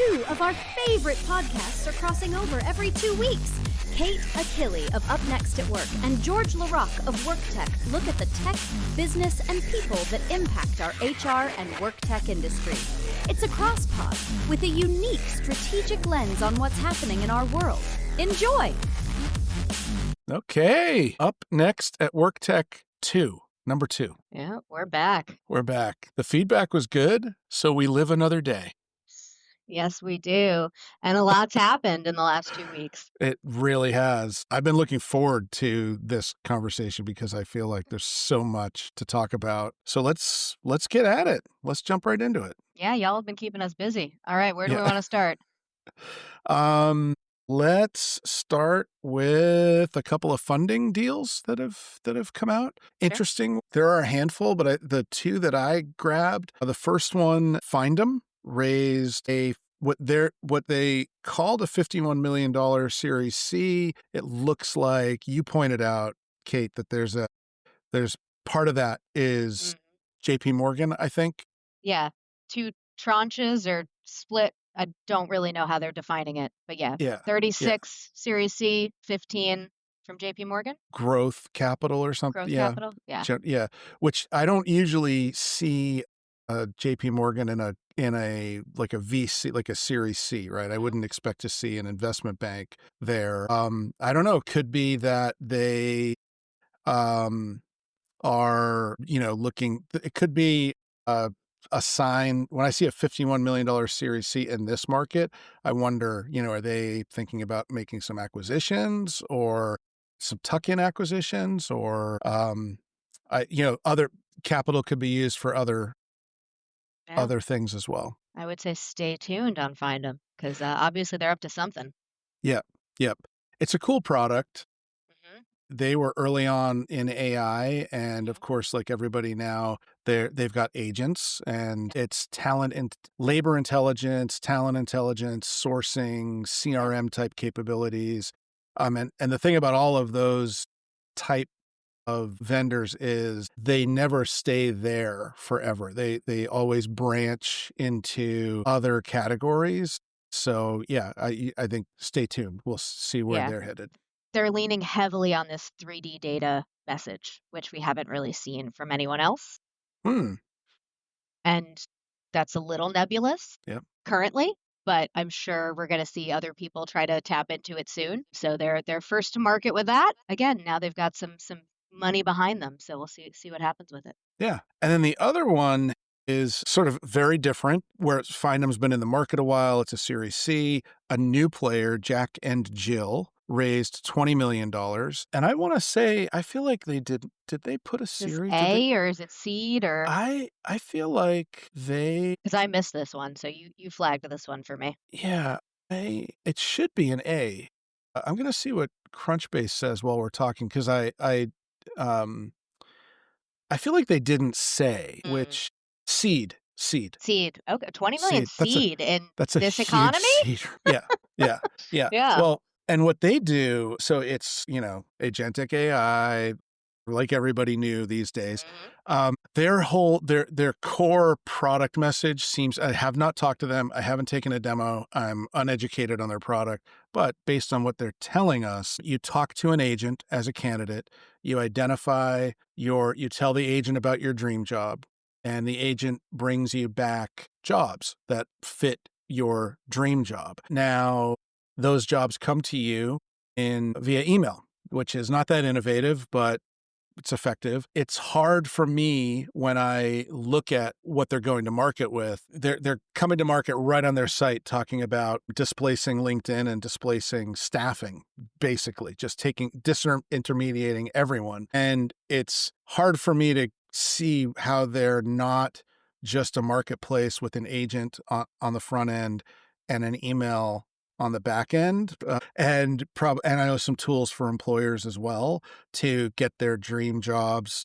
Two of our favorite podcasts are crossing over every 2 weeks. Kate Achille of Up Next at Work and George LaRocque of WorkTech look at the tech, business, and people that impact our HR and work tech industry. It's a crosspod with a unique strategic lens on what's happening in our world. Enjoy! Okay, Up Next at WorkTech 2, number 2. Yeah, we're back. We're back. The feedback was good, so we live another day. Yes, we do. And a lot's happened in the last 2 weeks. It really has. I've been looking forward to this conversation because I feel like there's so much to talk about. So let's get at it. Let's jump right into it. Yeah, y'all have been keeping us busy. All right, where do we want to start? Let's start with a couple of funding deals that have come out. Sure. Interesting. There are a handful, but the two that I grabbed, the first one, Findem, raised what they called a $51 million Series C. It looks like you pointed out, Kate, that there's part of that is JP Morgan, I think. Yeah, 2 tranches or split. I don't really know how they're defining it, but yeah. 36 Series C, 15 from JP Morgan. Growth capital or something. Growth capital. Yeah. Yeah. Which I don't usually see JP Morgan in a like a VC, like a Series C, right? I wouldn't expect to see an investment bank there. I don't know. Could be that they are, looking. It could be a sign. When I see a $51 million Series C in this market, I wonder, are they thinking about making some acquisitions or some tuck-in acquisitions, or other capital could be used for other things as well. I would say stay tuned on Findem because obviously they're up to something. Yep. It's a cool product. They were early on in AI, and of course, like everybody now, they've got agents, and it's talent and labor intelligence, talent intelligence, sourcing, CRM type capabilities. And the thing about all of those type of vendors is they never stay there forever. They always branch into other categories. So yeah, I think stay tuned. We'll see where they're headed. They're leaning heavily on this 3D data message, which we haven't really seen from anyone else. And that's a little nebulous currently, but I'm sure we're going to see other people try to tap into it soon. So they're first to market with that. Again, now they've got some money behind them, so we'll see what happens with it. Yeah. And then the other one is sort of very different, where Findem's been in the market a while. It's a Series C. A new player, Jack and Jill, raised $20 million. And I want to say, I feel like they did they put a series? Is A or is it seed or? I feel like they... Because I missed this one, so you flagged this one for me. Yeah, it should be an A. I'm going to see what Crunchbase says while we're talking, because I feel like they didn't say which seed. Okay, 20 million seed in that's a this huge economy? Seed. Yeah. Well, and what they do, so it's, agentic AI, like everybody knew these days. Their core product message seems, I have not talked to them. I haven't taken a demo. I'm uneducated on their product, but based on what they're telling us, you talk to an agent as a candidate, you identify you tell the agent about your dream job, and the agent brings you back jobs that fit your dream job. Now, those jobs come to you via email, which is not that innovative, but it's effective. It's hard for me when I look at what they're going to market with. They're coming to market right on their site, talking about displacing LinkedIn and displacing staffing, basically just disintermediating everyone. And it's hard for me to see how they're not just a marketplace with an agent on the front end and an email on the back end, and I know some tools for employers as well to get their jobs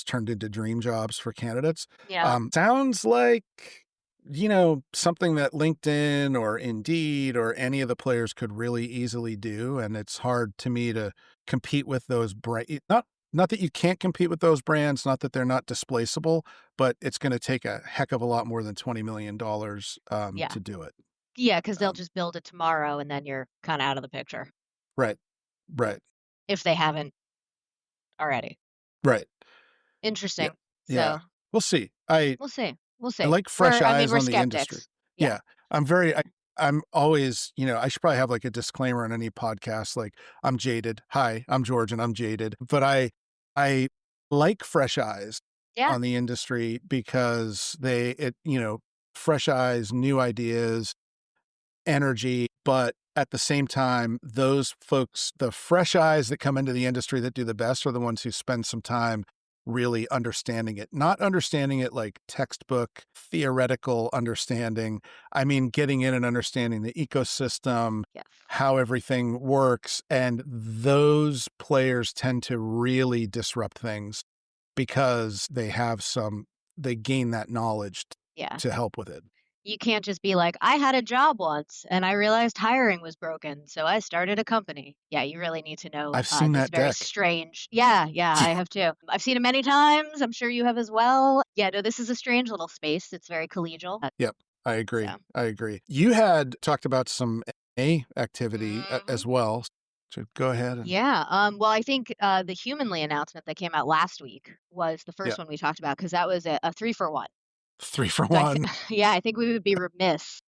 turned into dream jobs for candidates. Yeah. Sounds like, something that LinkedIn or Indeed or any of the players could really easily do. And it's hard to me to compete with those not that you can't compete with those brands, not that they're not displaceable, but it's going to take a heck of a lot more than $20 million to do it. Yeah, because they'll just build it tomorrow, and then you're kind of out of the picture. Right. If they haven't already. Right. Yeah. Interesting. Yeah. So We'll see. we'll see. We'll I see. like fresh eyes We're on the industry. skeptics. Yeah. Yeah. I'm always, I should probably have like a disclaimer on any podcast. Like, I'm jaded. Hi, I'm George and I'm jaded. But I like fresh eyes Yeah. on the industry because fresh eyes, new ideas, energy, but at the same time, those folks, the fresh eyes that come into the industry that do the best are the ones who spend some time really understanding it, not understanding it like textbook theoretical understanding. I mean, getting in and understanding the ecosystem, Yes. how everything works. And those players tend to really disrupt things because they gain that knowledge to help with it. You can't just be like, I had a job once and I realized hiring was broken, so I started a company. Yeah, you really need to know I've seen this that very deck. strange. Yeah, I have too. I've seen it many times. I'm sure you have as well. Yeah, no, this is a strange little space. It's very collegial. Yep, I agree. So. I agree. You had talked about some A activity as well. So go ahead. Yeah. Well, I think the Humanly announcement that came out last week was the first one we talked about because that was a 3-for-1. 3-for-1. I think we would be remiss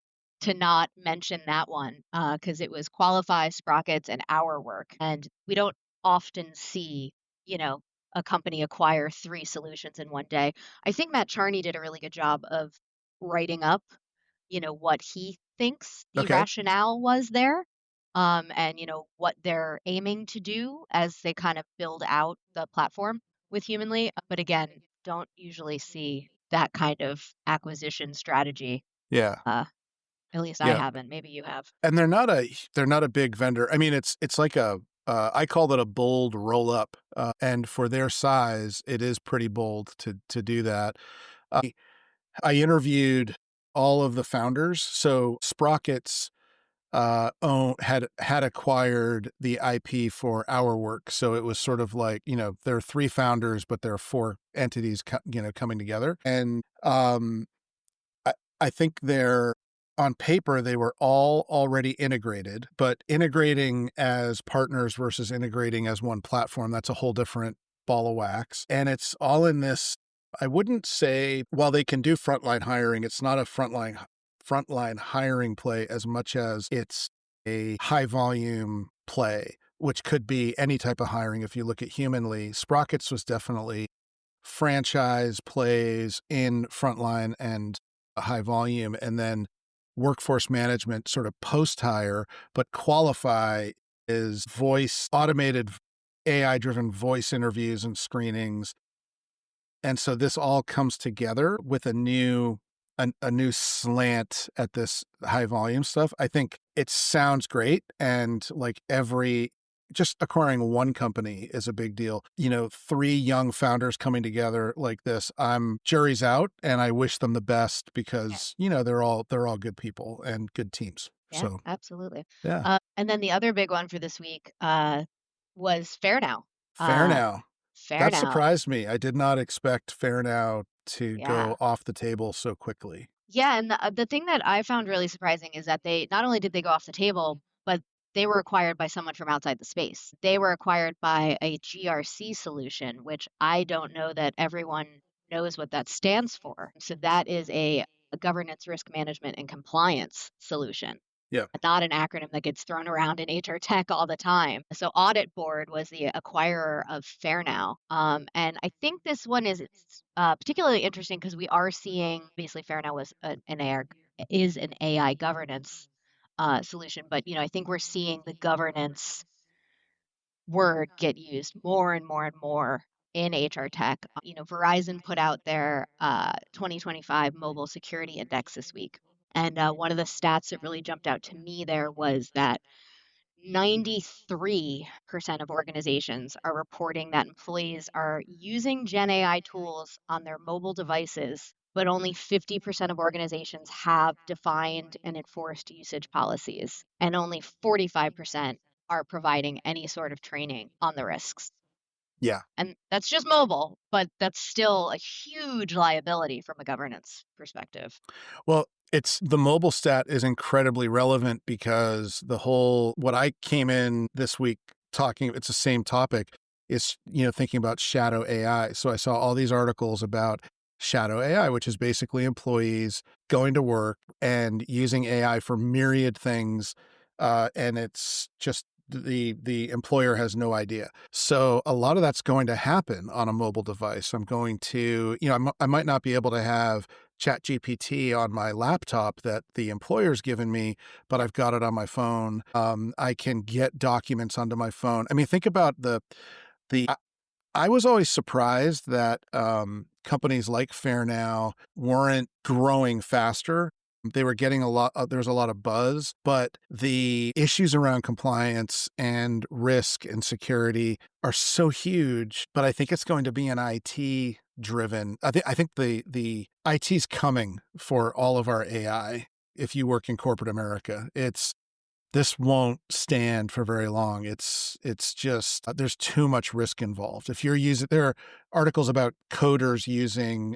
to not mention that one because it was Qualify, Sprockets, and Our Work. And we don't often see, a company acquire 3 solutions in one day. I think Matt Charney did a really good job of writing up, what he thinks the rationale was there. And what they're aiming to do as they kind of build out the platform with Humanly. But again, don't usually see that kind of acquisition strategy. Yeah. At least I haven't. Maybe you have. And they're not a big vendor. I mean, it's like I call it a bold roll up. And for their size, it is pretty bold to do that. I interviewed all of the founders. So Sprockets had acquired the IP for Our Work. So it was sort of like, there are 3 founders, but there are 4 entities, coming together. And I think on paper, they were all already integrated, but integrating as partners versus integrating as one platform, that's a whole different ball of wax. And it's all in this, I wouldn't say, while they can do frontline hiring, it's not a frontline hiring play as much as it's a high volume play, which could be any type of hiring. If you look at Humanly, Sprockets was definitely franchise plays in frontline and a high volume, and then workforce management sort of post-hire, but Qualify is automated AI-driven voice interviews and screenings. And so this all comes together with a new slant at this high volume stuff. I think it sounds great. And like just acquiring one company is a big deal. 3 young founders coming together like this, jury's out, and I wish them the best because, they're all good people and good teams. Yeah, so absolutely. Yeah. And then the other big one for this week was FairNow. FairNow. That FairNow. surprised me. I did not expect FairNow to go off the table so quickly. Yeah, and the thing that I found really surprising is that they not only did they go off the table, but they were acquired by someone from outside the space. They were acquired by a GRC solution, which I don't know that everyone knows what that stands for. So that is a governance, risk management, and compliance solution. Yeah. Not an acronym that gets thrown around in HR tech all the time. So Audit Board was the acquirer of FairNow. And I think this one is particularly interesting because we are seeing, obviously FairNow was an AI governance solution, but I think we're seeing the governance word get used more and more and more in HR tech. Verizon put out their 2025 Mobile Security Index this week. And one of the stats that really jumped out to me there was that 93% of organizations are reporting that employees are using Gen AI tools on their mobile devices, but only 50% of organizations have defined and enforced usage policies, and only 45% are providing any sort of training on the risks. Yeah. And that's just mobile, but that's still a huge liability from a governance perspective. Well, It's the mobile stat is incredibly relevant because what I came in this week talking, it's the same topic, is, thinking about shadow AI. So I saw all these articles about shadow AI, which is basically employees going to work and using AI for myriad things. And it's just the employer has no idea. So a lot of that's going to happen on a mobile device. I'm going to, I might not be able to have ChatGPT on my laptop that the employer's given me, but I've got it on my phone. I can get documents onto my phone. I mean, think about I was always surprised that companies like FairNow weren't growing faster. They were getting there was a lot of buzz, but the issues around compliance and risk and security are so huge. But I think it's going to be an IT driven. I think the IT's coming for all of our AI. If you work in corporate America, this won't stand for very long. It's just, there's too much risk involved. If you're there are articles about coders using,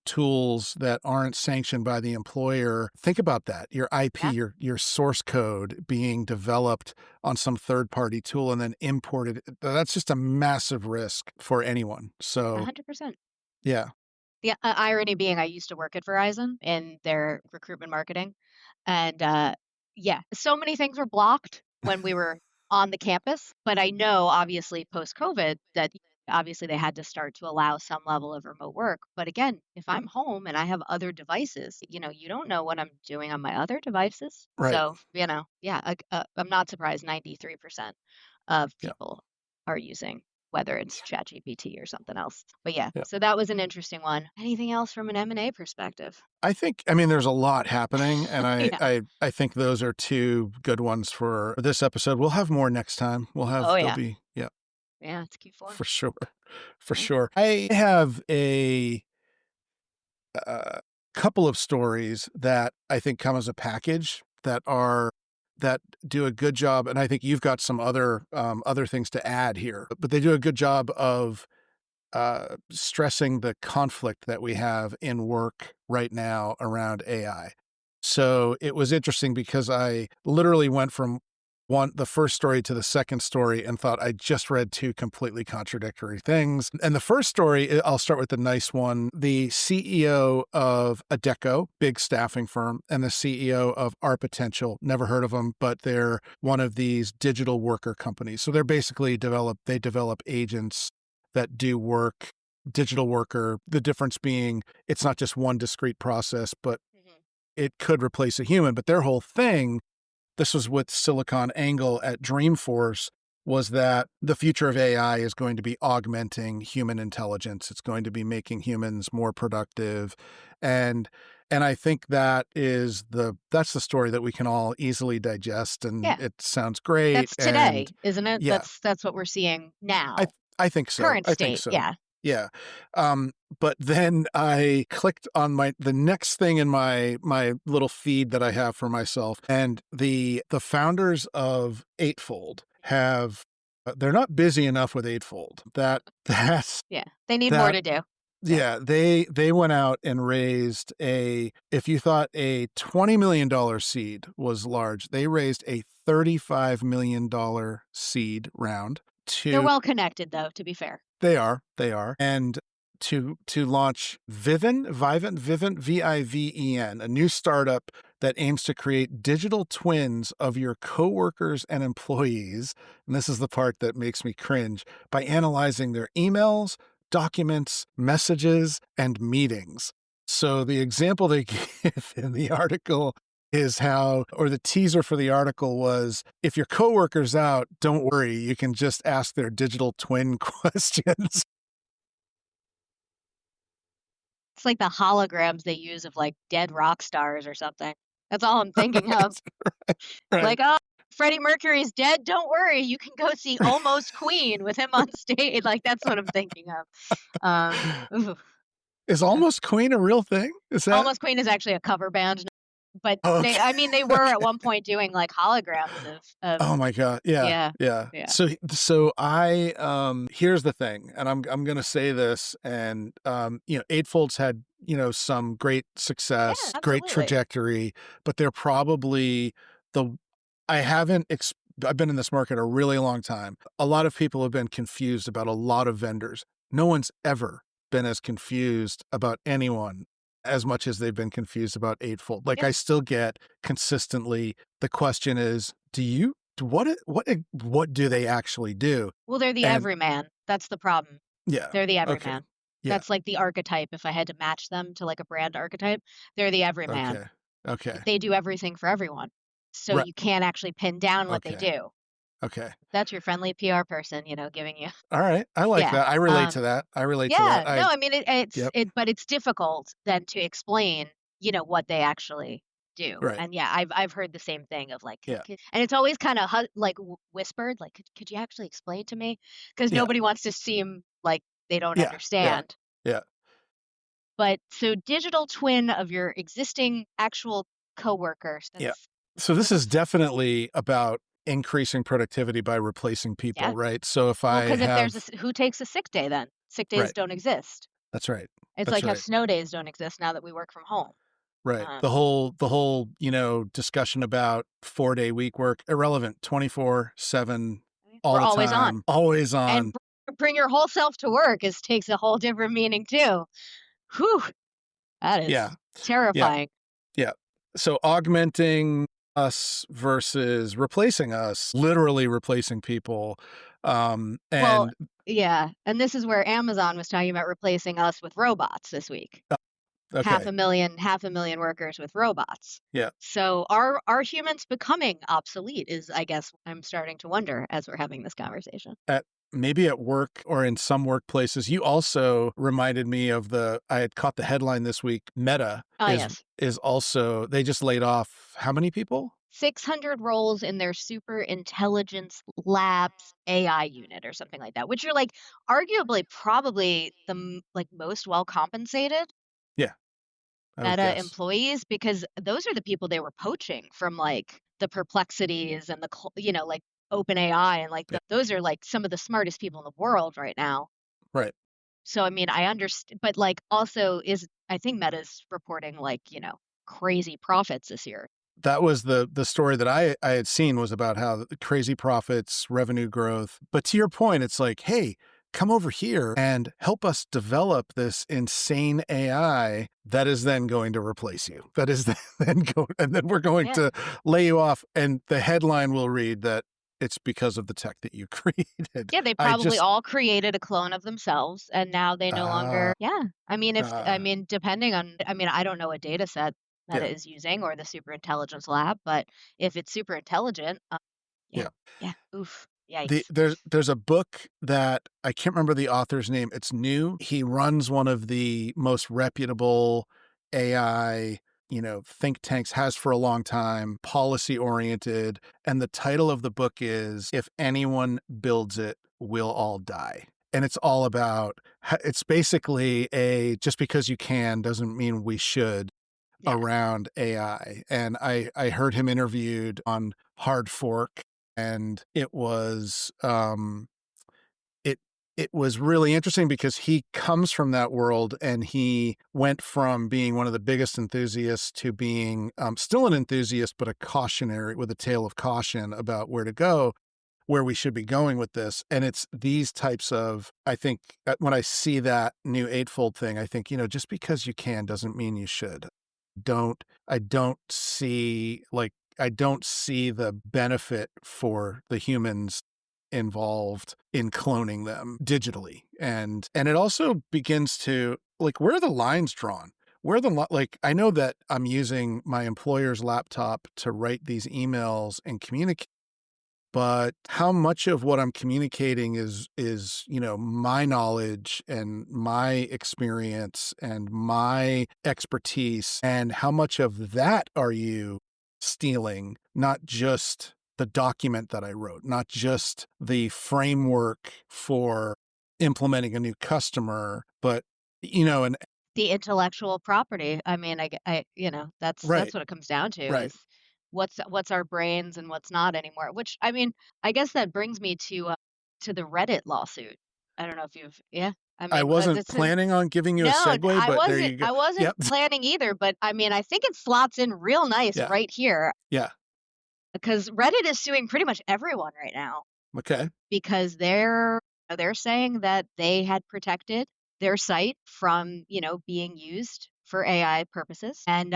tools that aren't sanctioned by the employer. Think about that. Your IP, your source code being developed on some third-party tool and then imported. That's just a massive risk for anyone. So 100%. Yeah. The irony being I used to work at Verizon in their recruitment marketing. And so many things were blocked when we were on the campus. But I know, obviously, post-COVID, that obviously they had to start to allow some level of remote work. But again, if I'm home and I have other devices, you don't know what I'm doing on my other devices. Right. So, I'm not surprised 93% of people are using, whether it's ChatGPT or something else. But so that was an interesting one. Anything else from an M&A perspective? I mean, there's a lot happening, and I think those are two good ones for this episode. We'll have more next time. Yeah, it's Q4. For sure. I have a couple of stories that I think come as a package that do a good job, and I think you've got some other things to add here, but they do a good job of stressing the conflict that we have in work right now around AI. So it was interesting because I literally went from the first story to the second story and thought I just read two completely contradictory things. And the first story, I'll start with the nice one. The CEO of Adecco, big staffing firm, and the CEO of Our Potential, never heard of them, but they're one of these digital worker companies. So they're basically develop agents that do work, digital worker, the difference being it's not just one discrete process, but it could replace a human. But their whole thing, this was with SiliconANGLE at Dreamforce, was that the future of AI is going to be augmenting human intelligence. It's going to be making humans more productive. And I think that's the story that we can all easily digest, and it sounds great. That's today, isn't it? Yeah. That's what we're seeing now. I think so. Current state, I think so. Yeah. Yeah. But then I clicked on the next thing in my little feed that I have for myself. And the founders of Eightfold they're not busy enough with Eightfold. That's they need more to do. Yeah, they went out and raised if you thought a $20 million seed was large, they raised a $35 million seed round. They're well connected, though, to be fair. They are. And to launch Viven, Viven, a new startup that aims to create digital twins of your coworkers and employees. And this is the part that makes me cringe, by analyzing their emails, documents, messages, and meetings. So the example they give in the article is the teaser for the article was, if your coworker's out, don't worry, you can just ask their digital twin questions. It's like the holograms they use of like dead rock stars or something. That's all I'm thinking of. Right. Like, oh, Freddie Mercury's dead. Don't worry, you can go see Almost Queen with him on stage. Like, that's what I'm thinking of. Is Almost Queen a real thing? Almost Queen is actually a cover band. But they were at one point doing like holograms of oh my God. Yeah. So I, here's the thing, and I'm going to say this, and, Eightfold's had, some great success, great absolutely. trajectory, but they're probably I've been in this market a really long time. A lot of people have been confused about a lot of vendors. No one's ever been as confused about anyone as much as they've been confused about Eightfold. Like I still get consistently, the question is, what do they actually do? Well, they're the everyman. That's the problem. Yeah. They're the everyman. Okay. Yeah. That's like the archetype. If I had to match them to like a brand archetype, they're the everyman. Okay. They do everything for everyone. So you can't actually pin down what they do. Okay. That's your friendly PR person, giving you. All right. I like that. I relate to that. Yeah. No, I mean, but it's difficult then to explain, what they actually do. Right. And I've heard the same thing of like, Yeah. and it's always kind of like whispered, like, could you actually explain to me? Because nobody wants to seem like they don't understand. Yeah. But so digital twin of your existing actual coworkers. Yeah. So this is definitely about increasing productivity by replacing people, right? So if because if there's who takes a sick day then? Sick days don't exist. That's right. It's like how snow days don't exist now that we work from home. Right. The whole, discussion about 4-day week work, irrelevant, 24/7, all the time. Always on. And bring your whole self to work takes a whole different meaning too. Whew. That is terrifying. Yeah. So augmenting us versus replacing us, literally replacing people. And this is where Amazon was talking about replacing us with robots this week. Okay. Half a million workers with robots. Yeah. So are humans becoming obsolete is, I guess, I'm starting to wonder as we're having this conversation. Maybe at work or in some workplaces. You also reminded me of I had caught the headline this week. Meta is also, they just laid off how many people? 600 roles in their super intelligence labs AI unit or something like that, which are like arguably probably the most well compensated Meta employees, because those are the people they were poaching from like the Perplexities and the like OpenAI and those are like some of the smartest people in the world right now. Right. So I mean, I understand, but like also I think Meta's reporting crazy profits this year. That was the story that I had seen, was about how crazy profits, revenue growth. But to your point, it's like, hey, come over here and help us develop this insane AI that is then going to replace you. That is then and then we're going to lay you off. And the headline will read that it's because of the tech that you created. Yeah, they probably all created a clone of themselves, and now they no longer. Yeah, I mean, depending on, I don't know what data set Meta is using or the super intelligence lab, but if it's super intelligent, oof. Yikes. There's a book that I can't remember the author's name. It's new. He runs one of the most reputable AI, think tanks, has for a long time, policy oriented. And the title of the book is If Anyone Builds It, We'll All Die. And it's all about, it's basically just because you can doesn't mean we should around AI. And I heard him interviewed on Hard Fork. And it was it was really interesting because he comes from that world, and he went from being one of the biggest enthusiasts to being still an enthusiast, but with a tale of caution about where to go, where we should be going with this. And it's these types of, I think, when I see that new Eightfold thing, I think, just because you can doesn't mean you should. I don't see the benefit for the humans involved in cloning them digitally. And it also begins to, where are the lines drawn? I know that I'm using my employer's laptop to write these emails and communicate, but how much of what I'm communicating is my knowledge and my experience and my expertise, and how much of that are you stealing? Not just the document that I wrote, not just the framework for implementing a new customer, but and the intellectual property. I mean, that's what it comes down to. Right. Is what's our brains and what's not anymore. Which, I mean, I guess that brings me to the Reddit lawsuit. I don't know if you've I I mean, wasn't planning on giving you a no, segue, but there you go. I wasn't Yep. planning either, but I mean, I think it slots in real nice Yeah. right here Yeah. because Reddit is suing pretty much everyone right now Okay. because they're saying that they had protected their site from, being used for AI purposes. And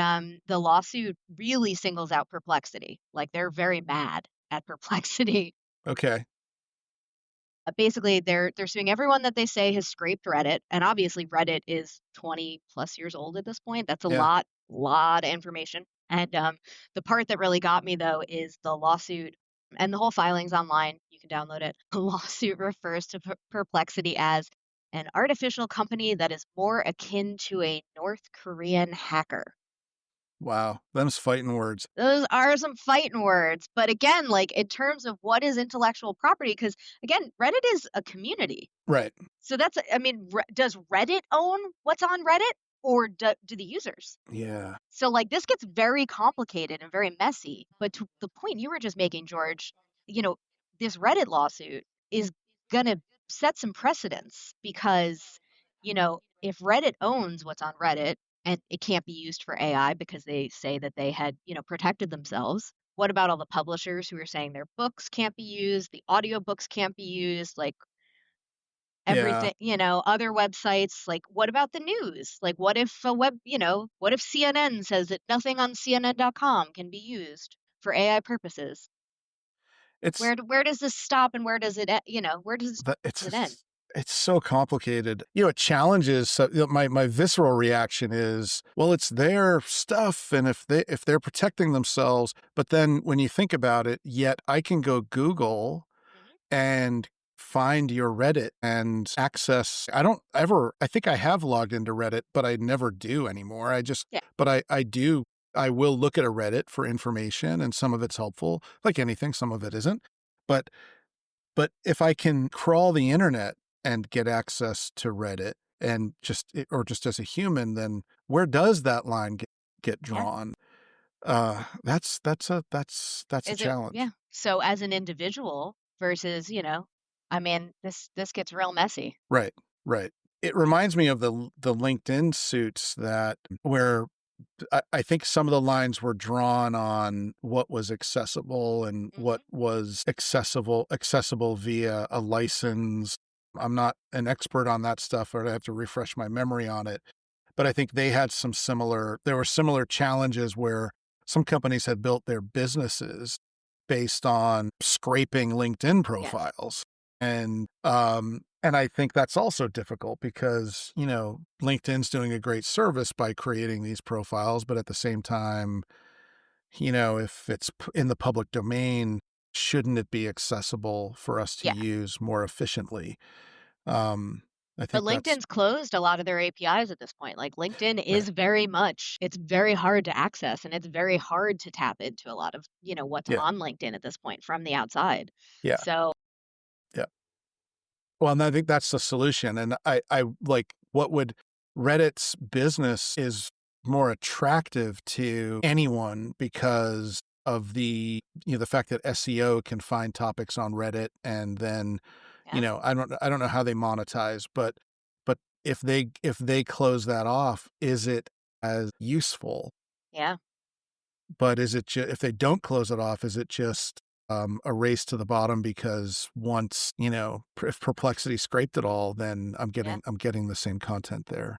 the lawsuit really singles out Perplexity. Like they're very mad at Perplexity. Okay. Basically, they're suing everyone that they say has scraped Reddit, and obviously Reddit is 20 plus years old at this point. That's a Yeah. lot of information. And the part that really got me though is the lawsuit, and the whole filing's online. You can download it. The lawsuit refers to Perplexity as an artificial company that is more akin to a North Korean hacker. Wow. Them's fighting words. Those are some fighting words. But again, like in terms of what is intellectual property, because again, Reddit is a community. Right. So that's, I mean, does Reddit own what's on Reddit or do the users? Yeah. So like this gets very complicated and very messy. But to the point you were just making, George, this Reddit lawsuit is going to set some precedents because, if Reddit owns what's on Reddit, and it can't be used for AI because they say that they had, protected themselves. What about all the publishers who are saying their books can't be used, the audiobooks can't be used, like everything, other websites, like what about the news? Like what if what if CNN says that nothing on CNN.com can be used for AI purposes? It's where does this stop and where does it, where does it end? It's so complicated. It challenges. So my visceral reaction is, well, it's their stuff, and if they're protecting themselves, but then when you think about it, yet I can go Google and find your Reddit and access. I think I have logged into Reddit, but I never do anymore. But I do. I will look at a Reddit for information, and some of it's helpful, like anything. Some of it isn't. But if I can crawl the internet and get access to Reddit and just as a human, then where does that line get drawn? That's a challenge. Yeah. So as an individual versus, I mean, this gets real messy. Right. It reminds me of the LinkedIn suits where I think some of the lines were drawn on what was accessible and what was accessible via a license. I'm not an expert on that stuff, or I have to refresh my memory on it. But I think there were similar challenges where some companies had built their businesses based on scraping LinkedIn profiles. Yes. And I think that's also difficult because, LinkedIn's doing a great service by creating these profiles, but at the same time, if it's in the public domain, shouldn't it be accessible for us to use more efficiently? I think but LinkedIn's closed a lot of their APIs at this point. Like LinkedIn is it's very hard to access, and it's very hard to tap into a lot of, what's on LinkedIn at this point from the outside. Yeah. So. Yeah. Well, and I think that's the solution. And I like Reddit's business is more attractive to anyone because of the fact that SEO can find topics on Reddit, and then I don't know how they monetize, but if they close that off, is it as useful? Yeah. But is it if they don't close it off, is it just a race to the bottom because once if Perplexity scraped it all, then I'm getting the same content there.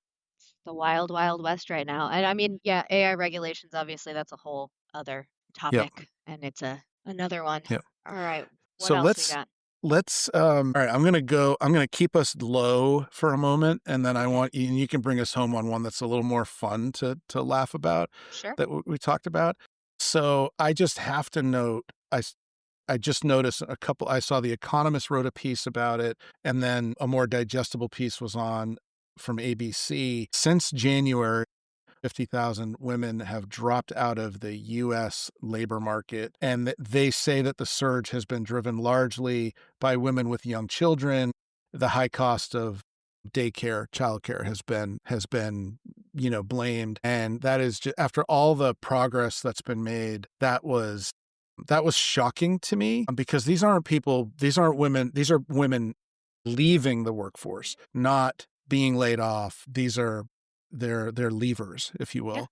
The wild, wild west right now. And I mean, AI regulations, obviously that's a whole other topic, and it's another one. Yep. All right. So else we got? All right, I'm going to keep us low for a moment, and then I want you, and you can bring us home on one that's a little more fun to laugh about. Sure. That we talked about. So I just have to note, I just noticed I saw The Economist wrote a piece about it, and then a more digestible piece was on from ABC. Since January, 50,000 women have dropped out of the U.S. labor market, and they say that the surge has been driven largely by women with young children. The high cost of daycare, childcare has been blamed, and that is just, after all the progress that's been made, that was shocking to me, because these are women leaving the workforce, not being laid off. These are their levers, if you Yeah. will.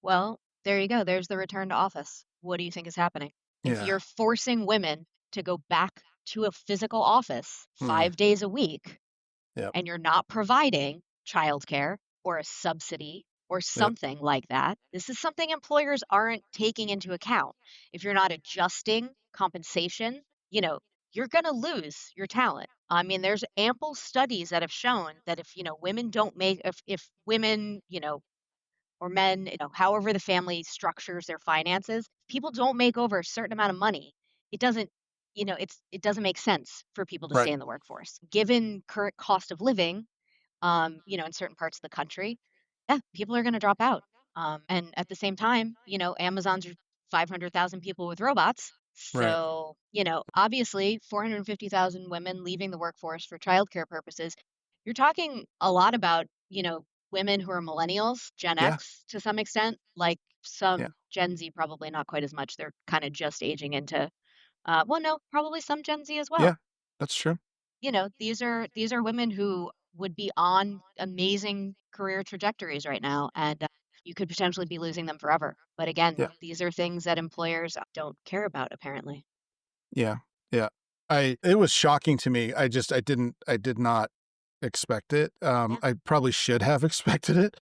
Well, there you go. There's the return to office. What do you think is happening? If Yeah. you're forcing women to go back to a physical office 5 days a week, Yep. and you're not providing childcare or a subsidy or something like that, this is something employers aren't taking into account. If you're not adjusting compensation, you're going to lose your talent. I mean, there's ample studies that have shown that if, women don't make, if women, or men, however the family structures their finances, people don't make over a certain amount of money. It doesn't, it doesn't make sense for people to stay Right. in the workforce. Given current cost of living, in certain parts of the country, yeah, people are going to drop out. And at the same time, Amazon's 500,000 people with robots. Right. So, obviously 450,000 women leaving the workforce for childcare purposes. You're talking a lot about, women who are millennials, Gen Yeah. X to some extent, like Yeah. some Gen Z, probably not quite as much. They're kind of just aging into, well, no, probably some Gen Z as well. Yeah. That's true. These are women who would be on amazing career trajectories right now, and you could potentially be losing them forever. But again, Yeah. these are things that employers don't care about, apparently. Yeah. Yeah. It was shocking to me. I did not expect it. Yeah. I probably should have expected it,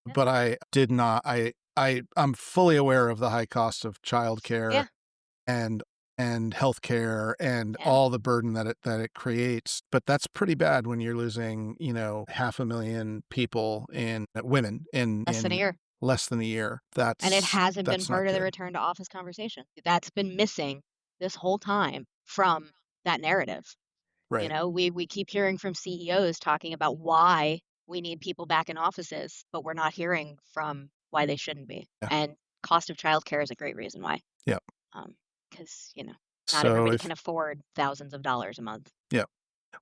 Yeah. but I did not. I'm fully aware of the high cost of childcare Yeah. and healthcare and Yeah. all the burden that it creates. But that's pretty bad when you're losing, 500,000 people in women Less than a in year. less than a year. And it hasn't been That's not part of the good. return to office conversation. That's been missing this whole time from that narrative. Right. We keep hearing from CEOs talking about why we need people back in offices, but we're not hearing from why they shouldn't be. Yeah. And cost of childcare is a great reason why. Yeah. Because, not So everybody can afford thousands of dollars a month. Yeah.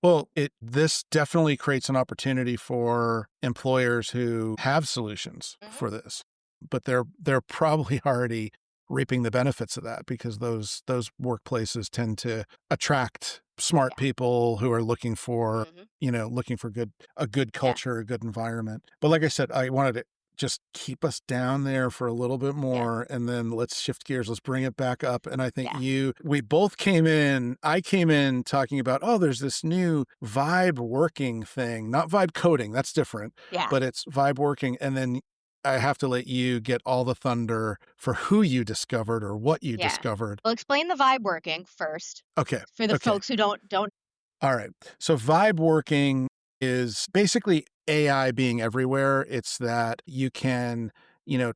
Well, this definitely creates an opportunity for employers who have solutions for this, but they're probably already reaping the benefits of that because those workplaces tend to attract smart people who are looking for a good culture, a good environment. But like I said, I wanted to just keep us down there for a little bit more and then let's shift gears. Let's bring it back up. And I think we both I came in talking about, there's this new vibe working thing, not vibe coding. That's different, but it's vibe working. And then I have to let you get all the thunder for who you discovered or what you discovered. Well, explain the vibe working first. Okay. For the folks who don't. All right. So vibe working is basically AI being everywhere. It's that you can,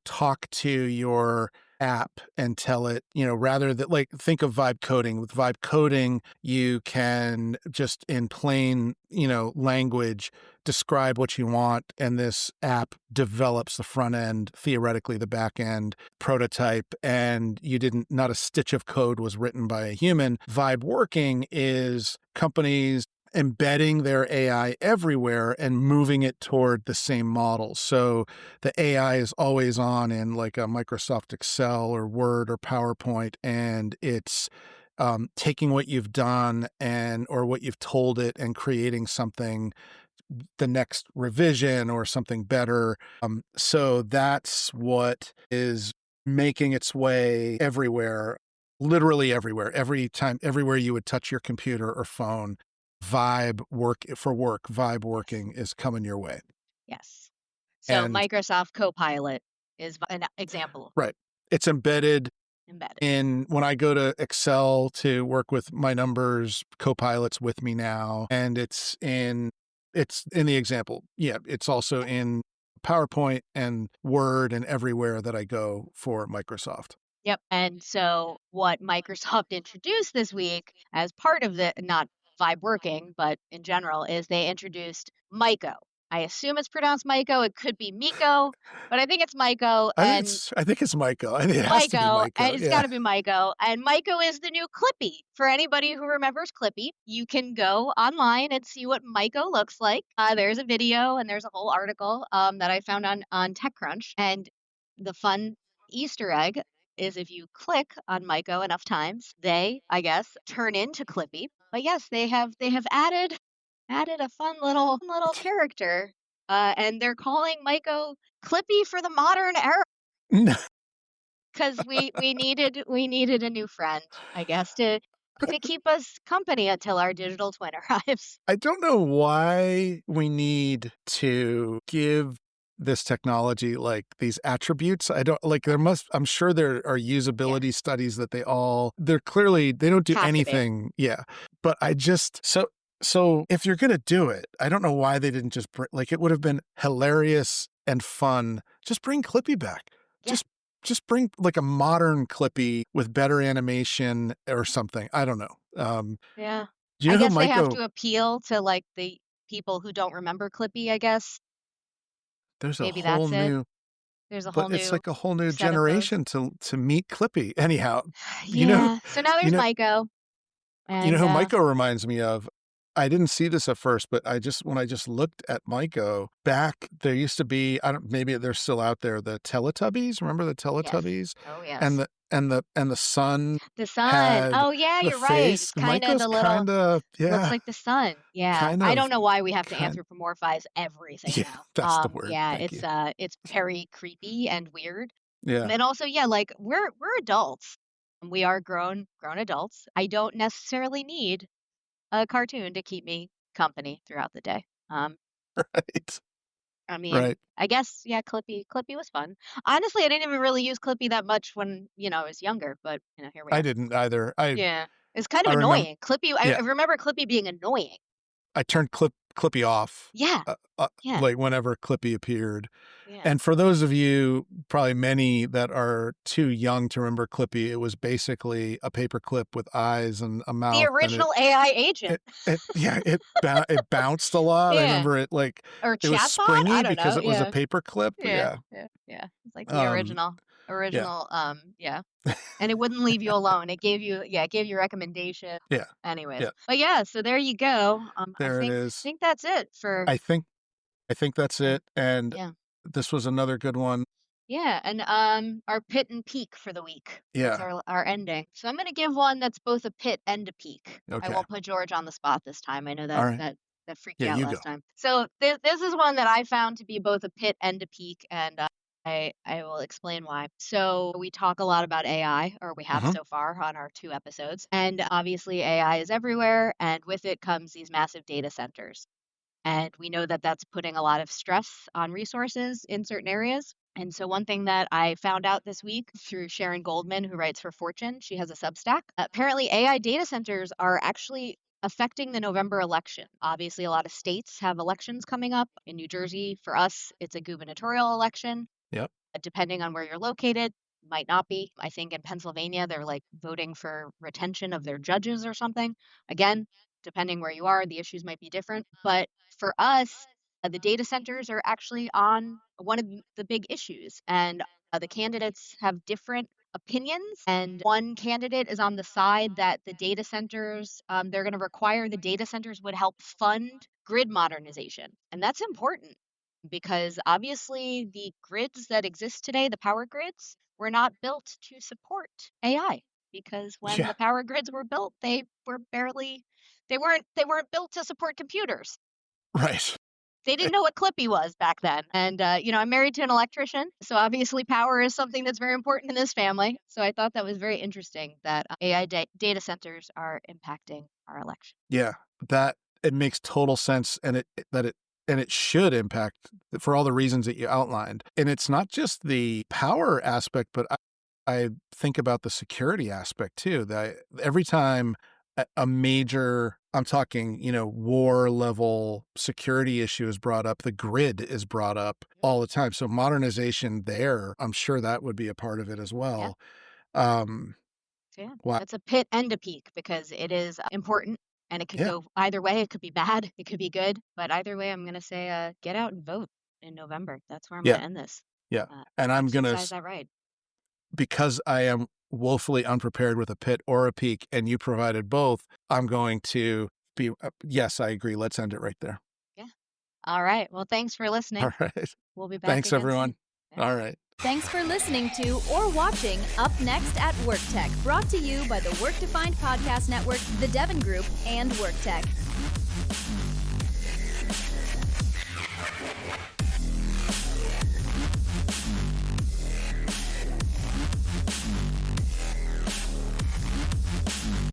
talk to your app and tell it, rather than think of vibe coding. With vibe coding, you can just in plain, language describe what you want. And this app develops the front end, theoretically the back end prototype. And not a stitch of code was written by a human. Vibe working is companies embedding their AI everywhere and moving it toward the same model. So the AI is always on in like a Microsoft Excel or Word or PowerPoint, and it's taking what you've done or what you've told it and creating something, the next revision or something better. So that's what is making its way everywhere, literally everywhere. Everywhere you would touch your computer or phone, vibe working is coming your way. Yes. So And Microsoft Copilot is an example. right. It's embedded in when I go to Excel to work with my numbers, Copilot's with me now. And it's in the example. Yeah. It's also in PowerPoint and Word and everywhere that I go for Microsoft. Yep. And so what Microsoft introduced this week as part of the, not vibe working, but in general, is they introduced Mico. I assume it's pronounced Mico. It could be Mico, but I think it's Mico. I think it's Mico. I think it has to be Mico. And it's got to be Mico. And Mico is the new Clippy. For anybody who remembers Clippy, you can go online and see what Mico looks like. There's a video and there's a whole article that I found on TechCrunch. And the fun Easter egg is if you click on Mico enough times, they, I guess, turn into Clippy. But yes, they have added added a fun little character, and they're calling Mico Clippy for the modern era. No. Because we needed a new friend, I guess, to keep us company until our digital twin arrives. I don't know why we need to give this technology like these attributes. I don't like I'm sure there are usability studies that they're clearly, they don't do anything. Yeah. But I just, so if you're going to do it, I don't know why they didn't just like, it would have been hilarious and fun. Just bring Clippy back. Yeah. Just bring like a modern Clippy with better animation or something. I don't know. Yeah. Do you know I guess who they have to appeal to like the people who don't remember Clippy, I guess. There's Maybe a whole that's it. new, There's a whole new, it's like a whole new generation to meet Clippy. Anyhow, yeah. So now there's Mico. And, you know who Mico reminds me of? I didn't see this at first, but when I just looked at Mico, back there used to be, maybe they're still out there, the Teletubbies. Remember the Teletubbies? Yes. Oh yes. And the sun. The sun. Oh yeah, you're right. It's kind of the little. Looks like the sun. Yeah. Kind of, I don't know why we have to anthropomorphize everything now. That's the word. Yeah, it's very creepy and weird. Yeah. And also, like we're adults. We are grown adults. I don't necessarily need a cartoon to keep me company throughout the day. Right. I mean, I guess, Clippy was fun. Honestly, I didn't even really use Clippy that much when, I was younger, but, here we are. I didn't either. It's kind of annoying. Clippy, I remember Clippy being annoying. I turned Clippy off. Yeah. Like whenever Clippy appeared. Yeah. And for those of you, probably many that are too young to remember Clippy, it was basically a paper clip with eyes and a mouth. The original AI agent. It bounced a lot. I remember it like, or it was springy because it was a paper clip. Yeah. It's like the original. And it wouldn't leave you alone. It gave you recommendation. Yeah. Anyways. Yeah. But so there you go. It is. I think that's it for. I think that's it. And this was another good one. Yeah. And our pit and peak for the week. Yeah. That's our ending. So I'm going to give one that's both a pit and a peak. Okay. I won't put George on the spot this time. I know that that freaked you out last time. So this is one that I found to be both a pit and a peak. And I will explain why. So we talk a lot about AI, or we have so far on our 2 episodes. And obviously AI is everywhere, and with it comes these massive data centers. And we know that that's putting a lot of stress on resources in certain areas. And so one thing that I found out this week through Sharon Goldman, who writes for Fortune, she has a Substack. Apparently AI data centers are actually affecting the November election. Obviously, a lot of states have elections coming up. In New Jersey, for us, it's a gubernatorial election. Yep. Depending on where you're located, might not be. I think in Pennsylvania, they're like voting for retention of their judges or something. Again, depending where you are, the issues might be different. But for us, the data centers are actually on one of the big issues. And the candidates have different opinions. And one candidate is on the side that the data centers, they're going to require the data centers would help fund grid modernization. And that's important. Because obviously the grids that exist today, the power grids, were not built to support AI. Because when the power grids were built, they weren't built to support computers. Right. They didn't know what Clippy was back then. And, I'm married to an electrician. So obviously power is something that's very important in this family. So I thought that was very interesting that AI data centers are impacting our election. Yeah, it makes total sense. And it should impact for all the reasons that you outlined. And it's not just the power aspect, but I think about the security aspect too. That every time a major, I'm talking, war level security issue is brought up, the grid is brought up all the time. So modernization there, I'm sure that would be a part of it as well. Wow. That's a pit and a peak because it is important. And it could go either way. It could be bad. It could be good. But either way, I'm going to say get out and vote in November. That's where I'm going to end this. Yeah. And I'm going to, that right. Because I am woefully unprepared with a pit or a peak, and you provided both, I'm going to be, yes, I agree. Let's end it right there. Yeah. All right. Well, thanks for listening. All right. We'll be back. Thanks, everyone. Soon. All right. Thanks for listening to or watching Up Next at WorkTech, brought to you by the Work Defined Podcast Network, the Devon Group, and WorkTech.